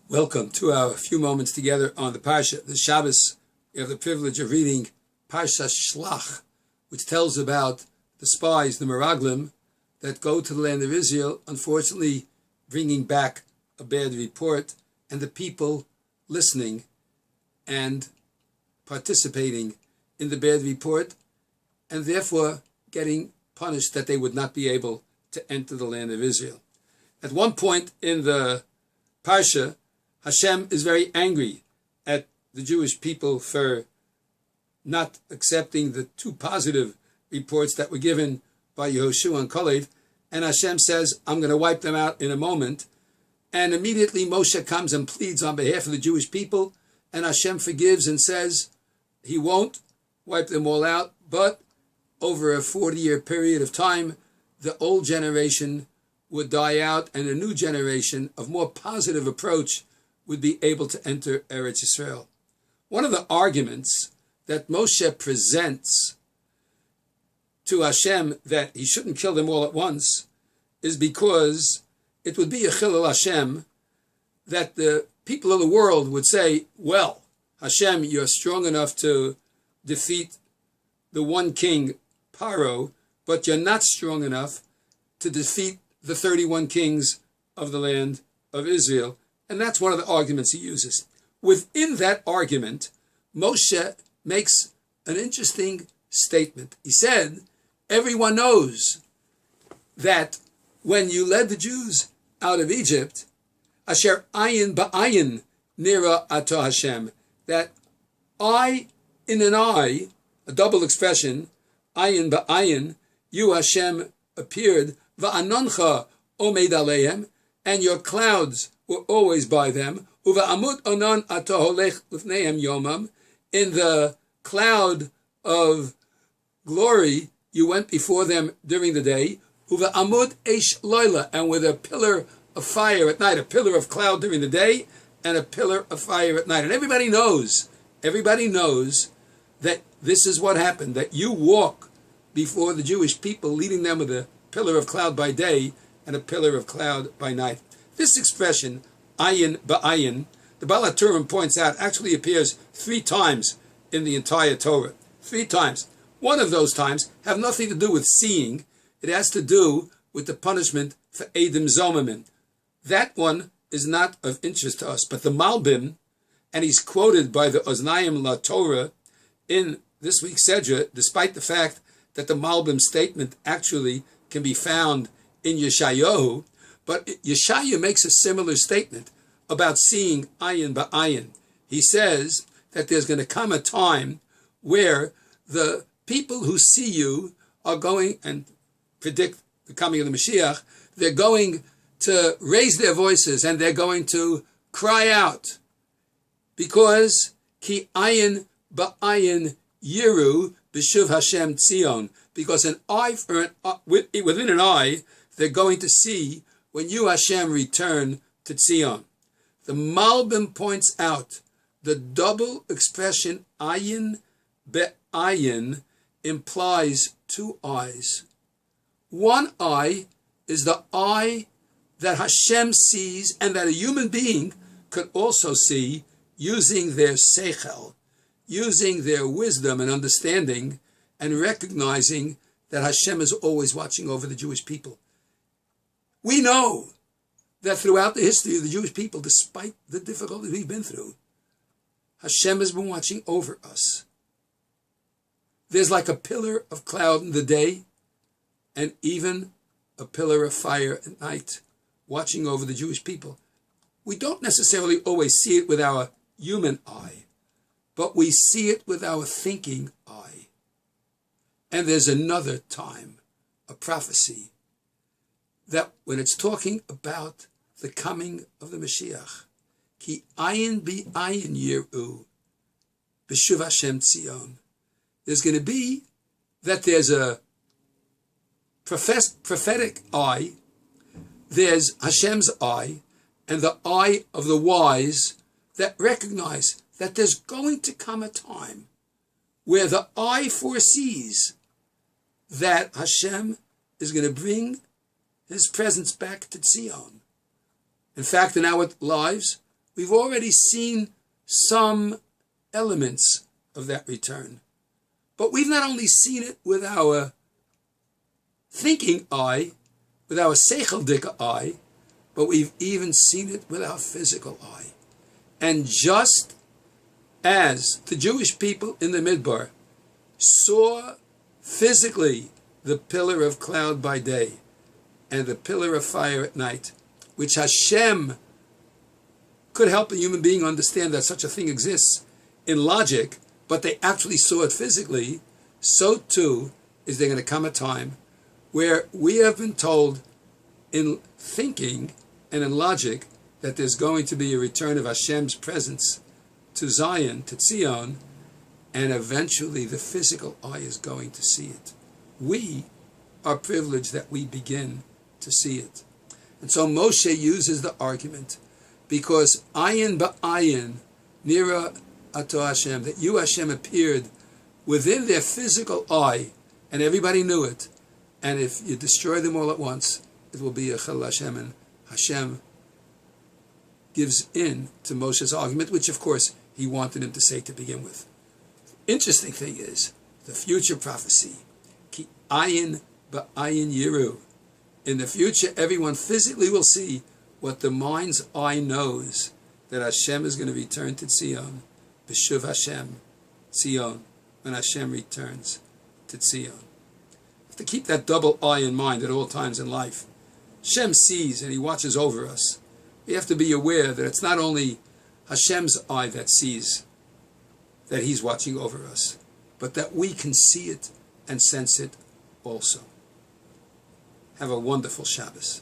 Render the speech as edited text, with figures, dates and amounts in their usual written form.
Welcome to our few moments together on the Parsha. The Shabbos, we have the privilege of reading Parshas Shelach, which tells about the spies, the Meraglim, that go to the land of Israel, unfortunately bringing back a bad report, and the people listening and participating in the bad report, and therefore getting punished that they would not be able to enter the land of Israel. At one point in the Parsha, Hashem is very angry at the Jewish people for not accepting the two positive reports that were given by Yehoshua and Kalev, and Hashem says, I'm going to wipe them out in a moment. And immediately Moshe comes and pleads on behalf of the Jewish people, and Hashem forgives and says he won't wipe them all out, but over a 40-year period of time, the old generation would die out, and a new generation of more positive approach would be able to enter Eretz Yisrael. One of the arguments that Moshe presents to Hashem that he shouldn't kill them all at once is because it would be a chilul Hashem that the people of the world would say, well, Hashem, you're strong enough to defeat the one king, Paro, but you're not strong enough to defeat the 31 kings of the land of Israel. And that's one of the arguments he uses. Within that argument, Moshe makes an interesting statement. He said, everyone knows that when you led the Jews out of Egypt, Asher ayin ba'ayin nira ato Hashem, that eye in an eye, a double expression, ayin ba'ayin, you Hashem appeared, va'anoncha omed aleim, and your clouds were always by them. Uva amud onan ato holech lifnehem yomam, in the cloud of glory you went before them during the day. Uva amud eish loila, and with a pillar of fire at night, a pillar of cloud during the day, and a pillar of fire at night. And everybody knows that this is what happened, that you walk before the Jewish people, leading them with a pillar of cloud by day and a pillar of cloud by night. This expression, ayin ba'ayin, the Baal HaTurim points out, actually appears 3 times in the entire Torah. 3 times. One of those times have nothing to do with seeing. It has to do with the punishment for Eidim Zomamin. That one is not of interest to us. But the Malbim, and he's quoted by the Oznayim La Torah in this week's Sedra, despite the fact that the Malbim statement actually can be found in Yeshayahu, but Yeshaya makes a similar statement about seeing ayin ba'ayin. He says that there's going to come a time where the people who see you are going, and predict the coming of the Mashiach, they're going to raise their voices and they're going to cry out, because ki ayin ba'ayin yiru b'shuv Hashem tzion, because an eye for within an eye, they're going to see when you, Hashem, return to Tzion. The Malbim points out the double expression ayin be'ayin implies 2 eyes. One eye is the eye that Hashem sees and that a human being could also see using their seichel, using their wisdom and understanding, and recognizing that Hashem is always watching over the Jewish people. We know that throughout the history of the Jewish people, despite the difficulties we've been through, Hashem has been watching over us. There's like a pillar of cloud in the day, and even a pillar of fire at night, watching over the Jewish people. We don't necessarily always see it with our human eye, but we see it with our thinking eye. And there's another time, a prophecy, that when it's talking about the coming of the Mashiach, ki ayin bi ayin yiru b'shuv Hashem tzion, there's going to be that there's a prophetic eye, there's Hashem's eye, and the eye of the wise that recognize that there's going to come a time where the eye foresees that Hashem is going to bring his presence back to Zion. In fact, in our lives, we've already seen some elements of that return. But we've not only seen it with our thinking eye, with our seichel dika eye, but we've even seen it with our physical eye. And just as the Jewish people in the Midbar saw physically the pillar of cloud by day and the pillar of fire at night, which Hashem could help a human being understand that such a thing exists in logic, but they actually saw it physically, so too is there going to come a time where we have been told in thinking and in logic that there's going to be a return of Hashem's presence to Zion, to Zion, and eventually the physical eye is going to see it. We are privileged that we begin to see it. And so Moshe uses the argument, because ayin ba'ayin, nira ato Hashem, that you, Hashem, appeared within their physical eye, and everybody knew it. And if you destroy them all at once, it will be a chel Hashem, and Hashem gives in to Moshe's argument, which of course he wanted him to say to begin with. Interesting thing is, the future prophecy, ki ayin ba'ayin yiru. In the future, everyone physically will see what the mind's eye knows, that Hashem is going to return to Zion, b'shuv Hashem, Zion, when Hashem returns to Zion. We have to keep that double eye in mind at all times in life. Hashem sees and He watches over us. We have to be aware that it's not only Hashem's eye that sees that He's watching over us, but that we can see it and sense it also. Have a wonderful Shabbos.